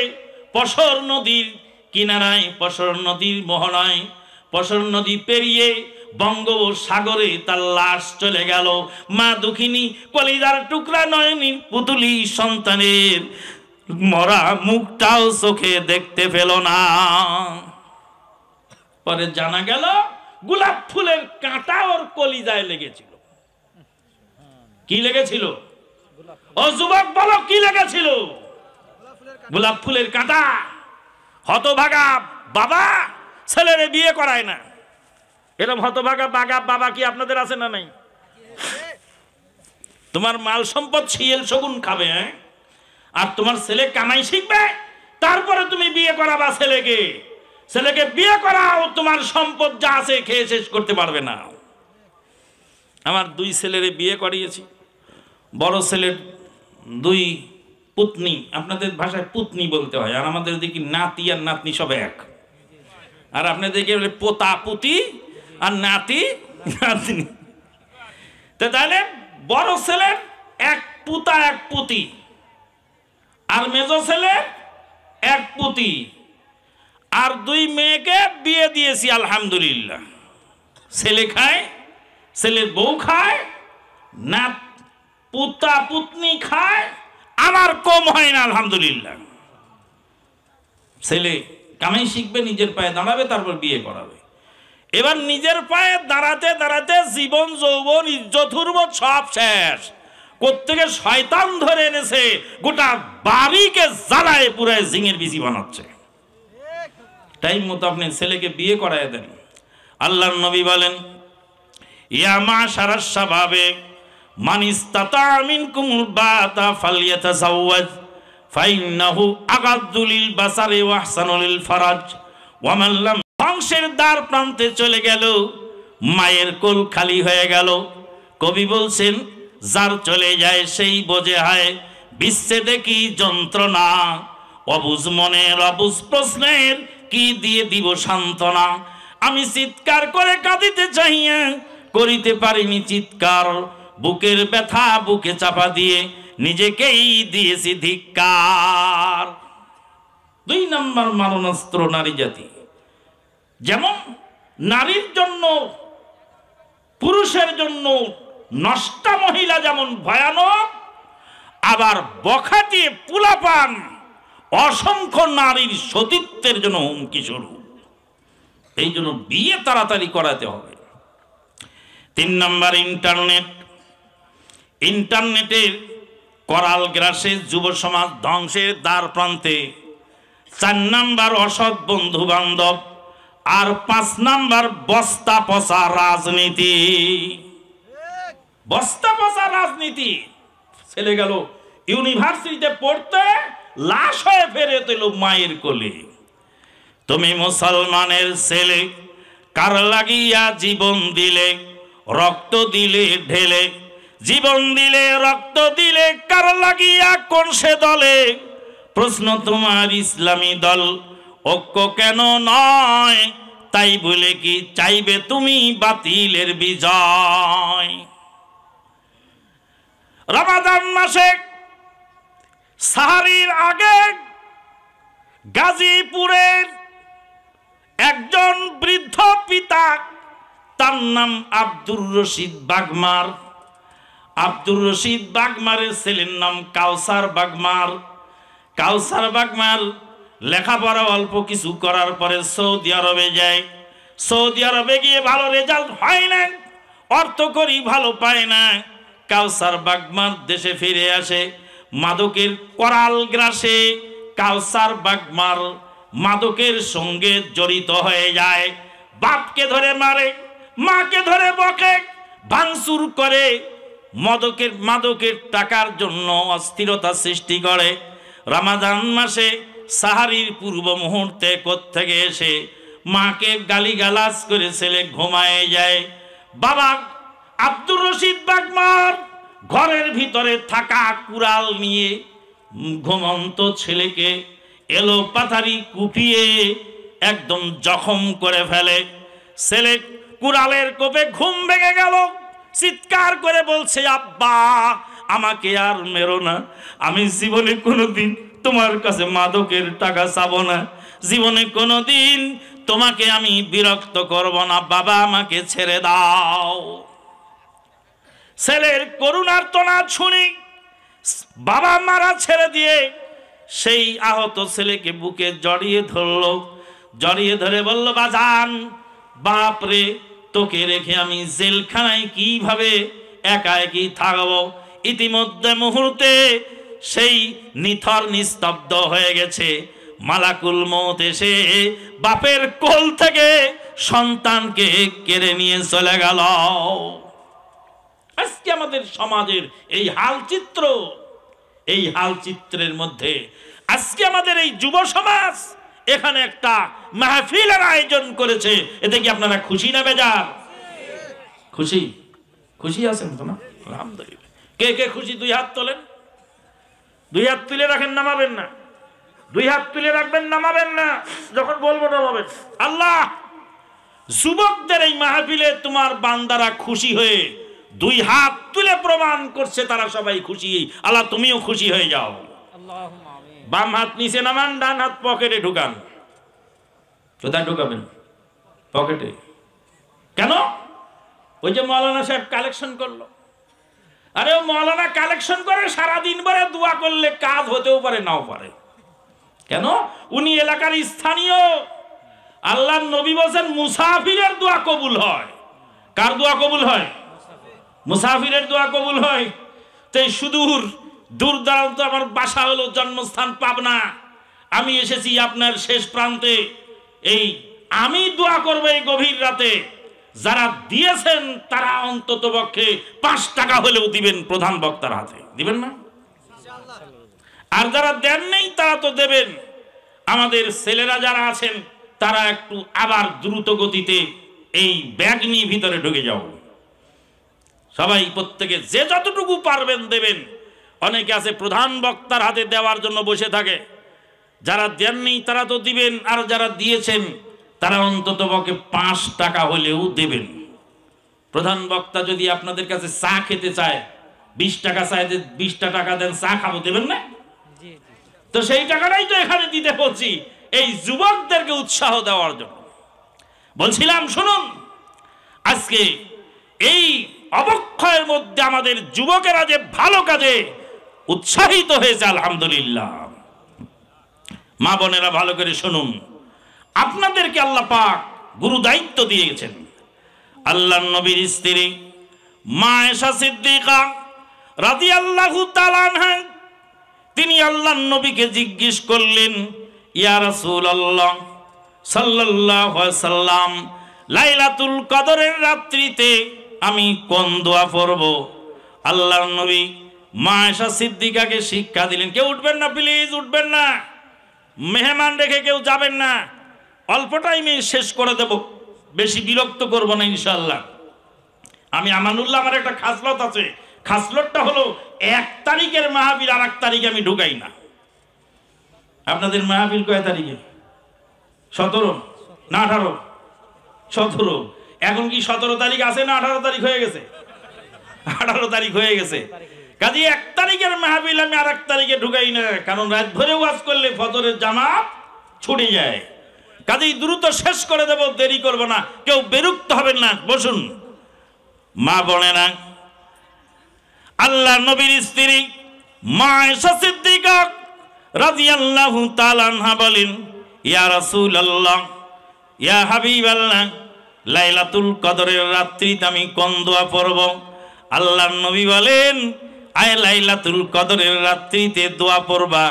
পশর নদীর কিনারায়, পশর নদীর মোহনায়। পশর নদী পেরিয়ে বঙ্গোপসাগরে তার লাশ চলে গেল। মা দুঃখিনী কলিজার টুকরা নয়নী পুতুলি সন্তানের মরা মুখটাও চোখে দেখতে পেল না। পরে জানা গেল গোলাপ ফুলের কাঁটা ওর কলিজায় লেগেছিল। কি লেগেছিল? ও যুবক বলো কি লেগেছিল? গোলাপ ফুলের কাঁটা। হতভাগা বাবা ছেলেরে বিয়ে করায় না। এরকম হতভাগা বাবা কি আপনাদের আছে না নাই? তোমার মাল সম্পদ শিয়েল শগুন খাবে, হ্যাঁ? আর তোমার ছেলে কামাই শিখবে, তারপরে তুমি বিয়ে করাবা ছেলেকে। ছেলেকে বিয়ে করাও, তোমার সম্পদ যা আছে খেয়ে শেষ করতে পারবে না। আমার 2 ছেলেরে বিয়ে করিয়েছি। বড় ছেলের 2 পুতনি, আপনাদের ভাষায় পুতনি বলতে হয়, আর আমাদের দেখি নাতি আর নাতনি সব এক। আর আপনাদেরকে বলে পোতা পুতি আর নাতি নাতনি। তাহলে বড় ছেলের 1 পুতা 1 পুতি, আর মেজো ছেলের 1 পুতি, আর 2 মেয়েকে বিয়ে দিয়েছি আলহামদুলিল্লাহ। ছেলে খায়, ছেলের বউ খায়, না পুতা পুতনি খায়, আমার কম হয় না আলহামদুলিল্লাহ। ছেলে কামাই শিখবে, নিজের পায়ে দাঁড়াবে, তারপর বিয়ে করাবে। এবার নিজের পায়ে দাঁড়াতে দাঁড়াতে জীবন যৌবন ইজ্জত হুরমত সব শেষ। কোত্থেকে শয়তান ধরে এনেছে, গোটা বাড়িকে জ্বালায় পুরায় ঝিঙের বিচি বানাচ্ছে। টাইম মতো আপনি ছেলেকে বিয়ে করায় দেন। আল্লাহর নবী বলেন, ইয়া মাশারাশ শাবাবে মান ইসতাতা মিনকুমুল বাতা ফালইয়াতাযাওয়াজ ফাইন্নাহু আগাদ্দু লিল বাসারি ওয়া আহসানু লিল ফারাজ ওয়া মান লাম। ধ্বংসের দ্বার প্রান্তে চলে গেল, মায়ের কোল খালি হয়ে গেল। কবি বলছেন, যার চলে যায় সেই বোঝে হায় বিচ্ছেদে কি যন্ত্রণা, অবুঝ মনের অবুঝ প্রশ্নের কি দিয়ে দিব সান্ত্বনা। আমি চিৎকার করে কাঁদিতে চাহিয়া করিতে পারিনি চিৎকার, বুকের ব্যথা বুকে চাপা দিয়ে নিজেকেই দিয়েছি ধিক্কার। 2 নম্বর মারণাস্ত্র নারী জাতি। যেমন নারীর জন্য, পুরুষের জন্য নষ্টা মহিলা যেমন ভয়ানক, আবার বখাটে পুলাপান অসংখ্য নারীর সতীত্বের জন্য হুমকি স্বরূপ। এই জন্য বিয়ে তাড়াতাড়ি করাতে হবে। 3 নম্বর ইন্টারনেট। ইন্টারনেটের করাল গ্রাসে যুব সমাজ ধ্বংসের দ্বার প্রান্তে। 4 নম্বর অসৎ বন্ধু বান্ধব। আর 5 নম্বর বস্তা পচা রাজনীতি। বস্তা পচা রাজনীতি। ছেলে গেল ইউনিভার্সিটিতে পড়তে, লাশ হয়ে ফেরত এলো মায়ের কোলে। তুমি মুসলমানের ছেলে, কার লাগিয়া জীবন দিলে, রক্ত দিলে ঢেলে, জীবন দিলে রক্ত দিলে, কার লাগিয়া কোন সে দলে। প্রশ্ন তোমার ইসলামী দল ঐক্য কেন নয়, তাই বলে কি চাইবে তুমি বাতিলের বিজয়। রমাদান মাসে সাহারির আগে গাজীপুরের একজন বৃদ্ধ পিতা, তার নাম আব্দুর রশিদ বাগমার। আব্দুর রশিদ বাগমারের ছেলের নাম কাউসার বাগমার। কাউসার বাগমার লেখাপড়া অল্প কিছু করার পরে সৌদি আরবে যায়। সৌদি আরবে গিয়ে ভালো রেজাল্ট হয় না, অর্থকরী ভালো পায় না। কাউসার বাগমার দেশে ফিরে আসে। মাদকের করাল গ্রাসে কাউসার বাগমার মাদকের সঙ্গে জড়িত হয়ে যায়। বাপকে ধরে মারে, মাকে ধরে বকে, ভাঙচুর করে, মাদকের টাকার জন্য অস্থিরতা সৃষ্টি করে। রমাদান মাসে সাহারির পূর্ব মুহূর্তে কোত্থেকে এসে মাকে গালিগালাজ করে ছেলে ঘুমায় যায়। বাবা আব্দুর রশিদ বাগমার ঘরের ভিতরে থাকা কুড়াল নিয়ে ঘুমন্ত ছেলেকে এলো পাথারি কুপিয়ে একদম জখম করে ফেলে। ছেলে কুড়ালের কোপে ঘুম ভেঙে গেল, চিৎকার করে বলছে, আব্বা আমাকে আর মেরো না, আমি জীবনে কোনোদিন তোমার কাছে মাদকের টাকা চাবো না, জীবনে কোনোদিন তোমাকে আমি বিরক্ত করব না, বাবা আমাকে ছেড়ে দাও। ছেলের করুণার আর্তনাদ শুনি বাবা মারা ছেড়ে দিয়ে সেই আহত ছেলেকে বুকে জড়িয়ে ধরলো, জড়িয়ে ধরে বলল, বাজান বাপরে তোকে রেখে আমি জেলখানায় কিভাবে একা একই থাকবো। ইতিমধ্যে মুহূর্তে সেই নিথর নিস্তব্ধ হয়ে গেছে। মালাকুল মউত এসে বাপের কোল থেকে সন্তানকে কেড়ে নিয়ে চলে গেল। আজকে আমাদের সমাজের এই হালচিত্র, এই হালচিত্রের মধ্যে আজকে আমাদের এই যুব সমাজ এখানে একটা মাহফিলের আয়োজন করেছে। এতে কি আপনারা খুশি না বেজার? খুশি, খুশি আছেন তো না? আলহামদুলিল্লাহ। কে কে খুশি দুই হাত তোলেন। দুই হাত তুলে রাখেন, নামাবেন না। দুই হাত তুলে রাখবেন, নামাবেন না, যখন বলবো নামাবেন। আল্লাহ যুবকদের এই মাহফিলে তোমার বান্দারা খুশি হয়ে দুই হাত তুলে প্রমাণ করছে তারা সবাই খুশি। আল্লাহ তুমিও খুশি হয়ে যাও। বাম হাত নিচে নামান, ডান হাত পকেটে ঢুকান। কোথায় ঢুকাবেন? পকেটে। কেন? ওই যে মৌলানা সাহেব কালেকশন করলো। আরে ও মৌলানা কালেকশন করে সারাদিন ভরে দোয়া করলে কাজ হতেও পারে নাও পারে। কেন? উনি এলাকার স্থানীয়। আল্লাহর নবী বলেন মুসাফিরের দোয়া কবুল হয়। কার দোয়া কবুল হয়? মুসাফিরের দোয়া কবুল হয়। তাই সুদূর দূর দূরান্ত, আমার বাসা হলো জন্মস্থান পাবনা, আমি এসেছি আপনার শেষ প্রান্তে। এই আমি দোয়া করবো এই গভীর রাতে, যারা দিয়েছেন তারা অন্তত পক্ষে 5 টাকা হলেও দিবেন প্রধান বক্তার হাতে, দিবেন না? আর যারা দেন নেই তারা তো দেবেন। আমাদের ছেলেরা যারা আছেন তারা একটু আবার দ্রুত গতিতে এই ব্যাগ নিয়ে ভিতরে ঢুকে যাও। সবাই প্রত্যেকে যে যতটুকু পারবেন দেবেন। অনেকে আছে প্রধান বক্তার হাতে দেওয়ার জন্য বসে থাকে, যারা দেননি তারা তো দিবেন, আর যারা দিয়েছেন তারা অন্তত পক্ষে 5 টাকা হলেও দেবেন। প্রধান বক্তা যদি আপনাদের কাছে চা খেতে চায়, 20 টাকা চায়, 20টা টাকা দেন, চা খাবো, দেবেন না? তো সেই টাকাটাই তো এখানে দিতে বলছি, এই যুবকদেরকে উৎসাহ দেওয়ার জন্য বলছিলাম। শুনুন, আজকে এই অবক্ষয়ের মধ্যে আমাদের যুবকেরা যে ভালো কাজে উৎসাহিত হয়েছে, আলহামদুলিল্লাহ। মা বোনেরা ভালো করে শুনুন, আপনাদেরকে আল্লাহ পাক গুরু দায়িত্ব দিয়েছেন। আল্লাহর নবীর স্ত্রী মা আয়েশা সিদ্দিকা রাদিয়াল্লাহু তাআলা আনহা, তিনি আল্লাহর নবীকে জিজ্ঞেস করলেন, ইয়া রাসূলুল্লাহ সাল্লাল্লাহু আলাইহি ওয়াসাল্লাম, লাইলাতুল কদরের রাত্রিতে আমি কোন দোয়া পড়ব? আল্লাহর নবী মা আয়েশা সিদ্দিকাকে শিক্ষা দিলেন। কেউ উঠবেন না, প্লিজ উঠবেন না, মেহমান রেখে কেউ যাবেন না, অল্প টাইমে শেষ করে দেব, বেশি বিরক্ত করব না ইনশাআল্লাহ। আমি আমানুল্লাহ, আমার একটা খাসলত আছে, খাসলতটা হলো 1 তারিখের মাহফিল আর 1 তারিখে আমি ঢুকাই না। আপনাদের মাহফিল কয় তারিখে? 17 না 18? 17। এখন কি 17 তারিখ আছে না 18 তারিখ হয়ে গেছে? 18 তারিখ হয়ে গেছে। কাজে 1 তারিখের মাহফিল আমি আর 1 তারিখে ঢুকাই না, কারণ রাত ভরে ওয়াজ করলে ফজরের জামাত ছুটে যায়। কাজেই দ্রুত শেষ করে দেব, দেরি করব না, কেউ বিরক্ত হবেন না, বসুন। মা বোনেরা, আল্লাহ নবীর স্ত্রী মা আয়েশা সিদ্দিকা রাদিয়াল্লাহু তাআলা আনহা বলেন, ইয়া রাসূলুল্লাহ, ইয়া হাবিবাল্লাহ, লাইলাতুল কদরের রাত্রিতে আমি কোন দোয়া পড়ব? আল্লাহর নবী বলেন, আয় লাইলাতুল কদরের রাত্রিতে দোয়া পড়বা,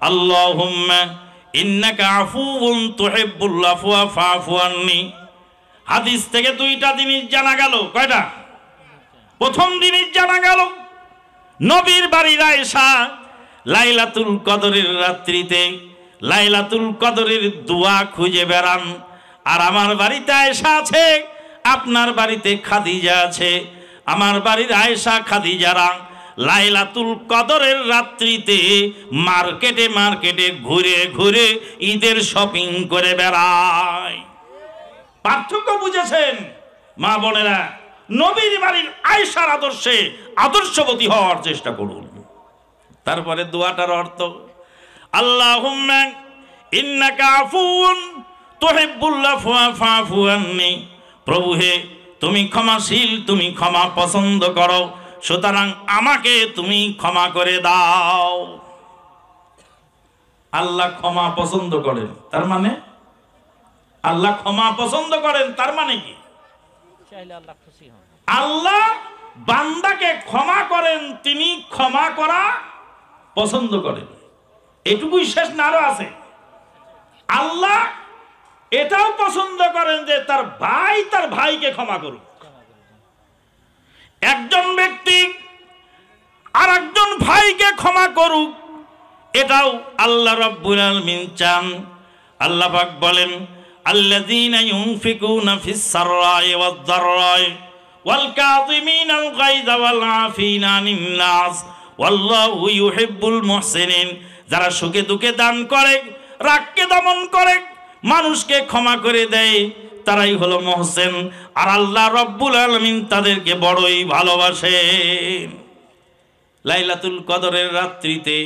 আল্লাহুম্মা ইন্নাকা আফুউন তুহিব্বুল আফওয়া ফাআফু আন্নি। হাদিস থেকে 2টা জিনিস জানা গেল। কয়টা? প্রথম জিনিস জানা গেল, নবীর বাড়ির আয়েশা লাইলাতুল কদরের রাত্রিতে লাইলাতুল কদরের দোয়া খুঁজে বেড়ান। আর আমার বাড়িতে আয়েশা আছে, আপনার বাড়িতে খাদিজা আছে। আমার বাড়ির আয়েশা খাদিজারা লাইলাতুল কদরের রাত্রিতে মার্কেটে মার্কেটে ঘুরে ঘুরে ঈদের শপিং করে বেড়ায়। পার্থক্য বুঝেছেন মা বোনেরা? নবীর বাড়ির আয়েশার আদর্শে আদর্শবতী হওয়ার চেষ্টা করুন। তারপরে দোয়াটার অর্থ, আল্লাহুম্মা ইন্নাকা আফুউন তুহিব্বুল আফওয়া ফাফু আন্নি। প্রভু হে, তুমি ক্ষমাশীল, তুমি ক্ষমা পছন্দ করো, সুতরাং আমাকে তুমি ক্ষমা করে দাও। আল্লাহ ক্ষমা পছন্দ করেন, তার মানে আল্লাহ ক্ষমা পছন্দ করেন, তার মানে কি? আল্লাহ বান্দাকে ক্ষমা করেন, তিনি ক্ষমা করা পছন্দ করেন। এটুকুই শেষ না, আরো আছে। আল্লাহ এটাও পছন্দ করেন যে তার ভাই তার ভাইকে ক্ষমা করুক। একজন ব্যক্তি আর একজন ভাইকে ক্ষমা করুক, এটাও আল্লাহ রাব্বুল আলামিন চান। আল্লাহ পাক বলেন, আল্লাযীনা ইউনফিকুনা ফিস সাররাই ওয়াদ দাররাই ওয়াল কাযিমিনাল গায়যা ওয়াল আফিনা আনিন নাস ওয়াল্লাহু ইউহিব্বুল মুহসিনিন। যারা সুখে দুঃখে দান করে, রাগকে দমন করে, মানুষকে ক্ষমা করে দেয়, তারাই হলো মুহসিন। আর আল্লাহ রাব্বুল আলামিন তাদেরকে বড়ই ভালোবাসেন। লাইলাতুল কদরের রাত্রিতে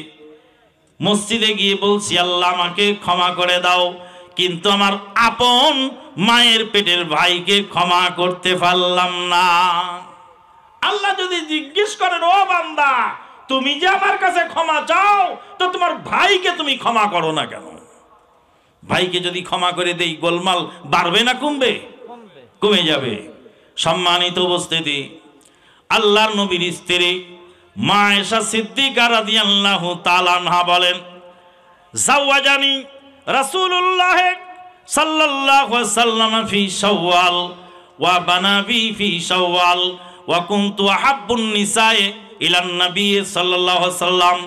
মসজিদে গিয়ে বলছি, আল্লাহ আমাকে ক্ষমা করে দাও, কিন্তু আমার আপন মায়ের পেটের ভাইকে ক্ষমা করতে পারলাম না। আল্লাহ যদি জিজ্ঞেস করেন, ও বান্দা, তুমি যে আমার কাছে ক্ষমা চাও, তো তোমার ভাইকে তুমি ক্ষমা করো না কেন? ভাইকে যদি ক্ষমা করে দেই, গোলমাল বাড়বে না কমবে? কমে যাবে। সম্মানিত উপস্থিতি, আল্লাহর নবীর স্ত্রী মা আয়েশা সিদ্দিকা রাদিয়াল্লাহু তাআলা আনহা বলেন, জাওয়াজানি রাসূলুল্লাহ সাল্লাল্লাহু আলাইহি ওয়াসাল্লাম ফি শাওয়াল ওয়া বানাবি ফি শাওয়াল ওয়া কুনতু আহাব্বুন নিসায়ে ইলান নবী সাল্লাল্লাহু আলাইহি ওয়াসাল্লাম।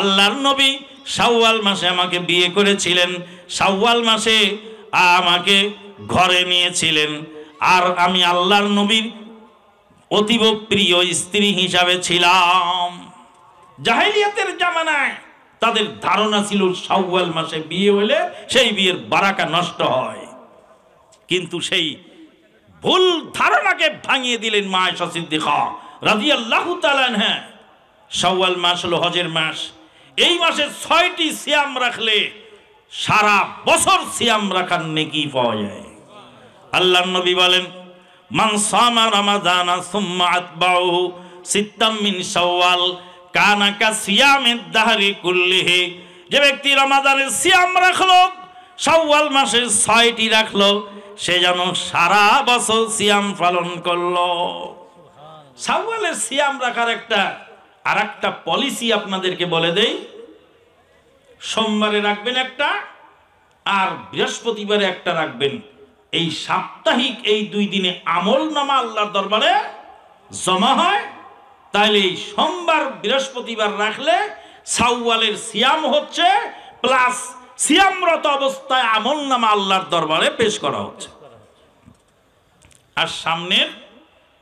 আল্লাহর নবী শাওয়াল মাসে আমাকে বিয়ে করেছিলেন, শাওয়াল মাসে আমাকে ঘরে নিয়েছিলেন, আর আমি আল্লাহর নবীর অতীব প্রিয় স্ত্রী হিসাবে ছিলাম। জাহেলিয়াতের জামানায় তাদের ধারণা ছিল শাওয়াল মাসে বিয়ে হলে সেই বিয়ের বারাকা নষ্ট হয়, কিন্তু সেই ভুল ধারণাকে ভাঙিয়ে দিলেন মা আয়েশা সিদ্দিকা রাদিয়াল্লাহু তাআলা আনহা। শাওয়াল মাস হলো হজের মাস। এই মাসে 6টি সিয়াম রাখলে সারা বছর সিয়াম রাখার নেকি পাওয়া যায়। আল্লাহর নবী বলেন, মান সামা রমাদানা সুম্মা আতবাহু সিত্তাম মিন শাওয়াল কানা কা সিয়ামিদ দাহরি কুল্লিহি। যে ব্যক্তি রমাদানের সিয়াম রাখলো, শাওয়াল মাসের 6টি রাখলো, সে যেন সারা বছর সিয়াম পালন করলো। শাওয়ালের সিয়াম রাখার আর একটা পলিসি আপনাদেরকে বলে দেই। সোমবারে রাখবেন একটা, আর বৃহস্পতিবারে একটা রাখবেন। এই সাপ্তাহিক এই 2 দিনে আমল নামা আল্লাহর দরবারে জমা হয়। তাহলে এই সোমবার বৃহস্পতিবার রাখলে শাওয়ালের সিয়াম হচ্ছে, প্লাস সিয়ামরত অবস্থায় আমল নামা আল্লাহর দরবারে পেশ করা হচ্ছে। আর সামনের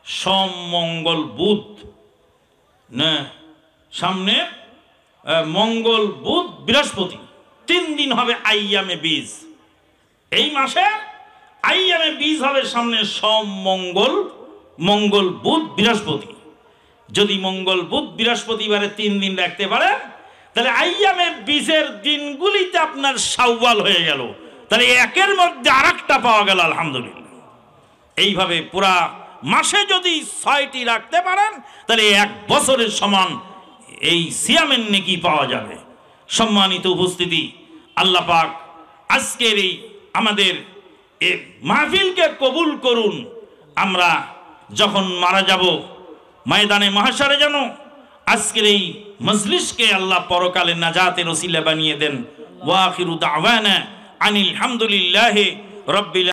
সোম মঙ্গল বুধ না, সামনের মঙ্গল বুধ বৃহস্পতি 3 দিন হবে আইয়ামে বীজ। এই মাসে আইয়ামে বীজ হবে সামনে সোম মঙ্গল বুধ বৃহস্পতি। যদি মঙ্গল বুধ বৃহস্পতিবারে 3 দিন রাখতে পারেন, তাহলে আইয়ামে বীজের দিনগুলিতে আপনার শাওয়াল হয়ে গেল। তাহলে একের মধ্যে আরেকটা পাওয়া গেল, আলহামদুলিল্লাহ। এইভাবে পুরা মাসে যদি 6টি রাখতে পারেন, তাহলে 1 বছরের সমান এই সিয়ামের নেকি পাওয়া যাবে। সম্মানিত উপস্থিতি, আল্লাহ পাক আজকের এই আমাদের এই মাহফিলকে কবুল করুন। আমরা যখন মারা যাব ময়দানে মাহশারে যেন আজকের এই মজলিসকে আল্লাহ পরকালে নাজাতের ওসিলা বানিয়ে দেন। ওয়া আখিরু দাওয়ানা আনিল হামদুলিল্লাহি রাব্বিল